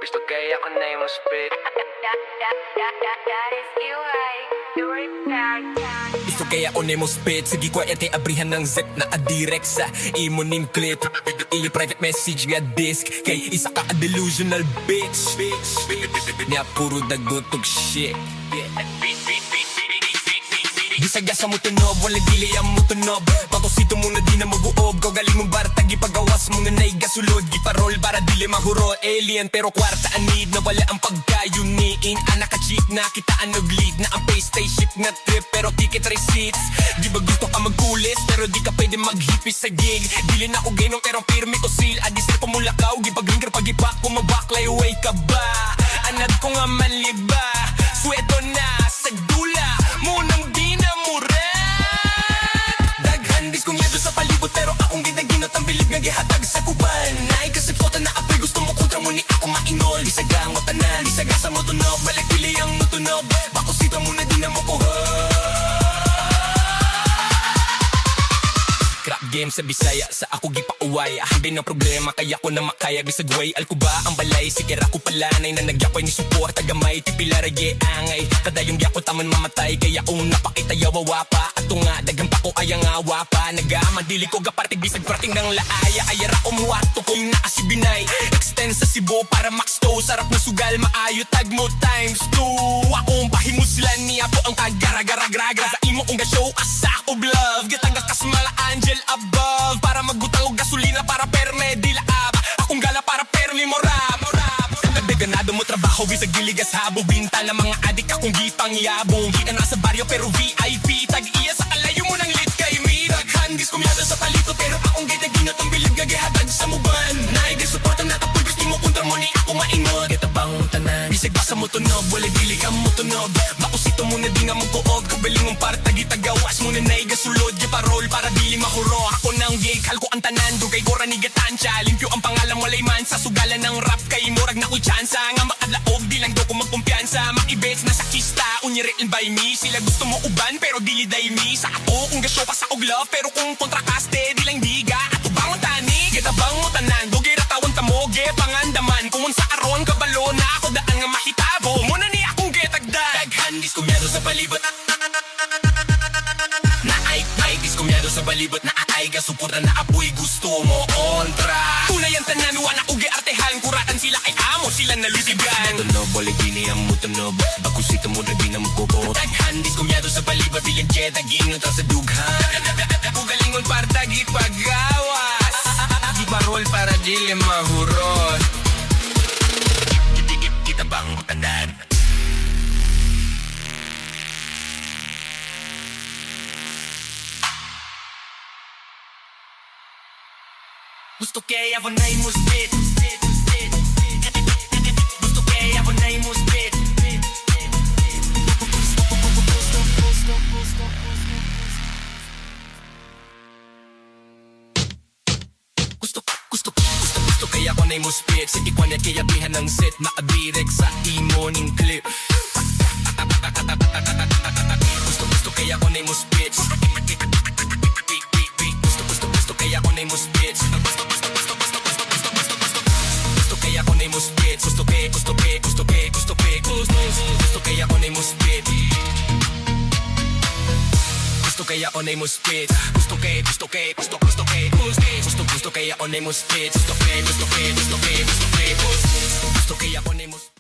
Gusto kaya ako na yung spit. That is you, right? You were Gusto kaya ako nemo spit. Sige ko ete abrihan ng zip na adirect sa imo nim clip. Ili private message nga disk. Kay isa ka a delusional bitch. Niya puro dagotog shit. Gisagasa mo tunob, wala dili ang mo tunob. Patosito mo na di na mag-uob. Kau galing mong barata, gipagawas mo nga na'y gasulod. Giparol para dili mahuro, alien. Pero kwarta anid na wala ang pagkayuniin. Anak ka cheap na kitaan og lead. Na ang pay spaceship na trip pero ticket receipts. Di ba gusto ka magkulis pero di ka pwede maghipis sa gig. Dili na ako gainom pero pirmi ko seal. Adisir pa mula ka, gipag-rinker pag-ipak ko mabaklay. Way ka ba? Anad ko nga manliba. Sweto na sa dula munang di na muran. Daghan diskunyado sa palibot pero akong ginaginot ang bilib nga gihatag sa kuban. Naay kasi pota na apoy gusto mo kontra mo ni ako mainol. Isagang mo tanan, isagasa mo tunog. Balik pili ang mutunog, bakusita mo na di na mo kuha. Crap game sa Bisaya, sa ako gipauway. Ahambin ng problema, kaya ko na makaya. Bisagway, alko ba ang balay? Sikira ko palanay na nagyakoy ni support. Tagamay, tipila rage angay. Kadayong gyakot taman mamatay. Kaya kung napakita yawawa pa. Ato nga, dagang pa ko ayang awa pa. Nagamadili ko gapartig bisag prating ng laaya. Ayara umuwato kong naasibinay. Extend sa Cebu para max to. Sarap ng sugal, maayo tag mo times 2. Akong pahimuslan niya po ang kagara-gara-gragra. Sa imo kong ga-show asa ko love. Gitanggas kasmala angel above. Para magbutang og gasolina para perme di laab. Akong gala para perli morab. Ganado mo trabaho bisag diligas habo. Binta na mga adik akong gipangyabong. Kita na sa baryo pero VIP. Tag-iya sa kalayo mo ng lit kay me. Daghan diskumyado sa palito pero akong ginaginot ang bilib nga gihatag sa muban. Naay gisuporta na tapoy gusto mo kontra mo ni ako mainod. Kitabang tanan bisag basa mo tunog, wala dili ka mo tunog. Makusito mo na di nga mo tuog. Kabaling mong para tagitagawas mo na naay gasulod. Giparol para dili mahuro. Ako nang gig halko ang tanan. Dugay gora ni gatansya. Limpyo ang pangalan walay man sa sugalan ng rap. Kay murag na ko'y tsansa nga makadlaog. Di lang do ko magkumpiyansa. Makibets na sa kista unyirin by me. Sila gusto mo uban pero dili day me. Sa ako kung gasyo pa sa og love. Pero kung kontrakaste di lang diga. Ato bang tani gitabang mo tanan. Dugay ratawan tamoge pangandaman. Kung sa aron kabalo na ako daan nga mahitabo. Muna ni akong getagdag. Daghan diskumyado sa palibot. Naay diskumyado sa balibot. Naay gasuporta na apoy gusto mo kontra. Tunay ang tanan wala ko giartehan. Kuratan sila kay amo sila nalutigan. Tunog wala gini ang mutunog. Bakusito mo na di na magkukot. Daghan diskumyado sa balibot. Bilang jet aginot sa dughan. Kugalingon para tagit pagawas. Giparol para dili mahurot. Kita bang tanan? Gusto kaya ako na yung spit. Gusto kaya ako na yung spit. Gusto kaya ako na yung spit. Sa ikwanet kaya bihan ng set. Maabirek sa imo ning clip. Gusto kaya ako na yung spit. Gusto kaya ako na yung spit. Gusto kaya ako na yung spit. Gusto kaya ako na yung spit. Gusto kaya ako na yung spit. Gusto kaya ako na yung spit. Gusto kaya ako na yung spit.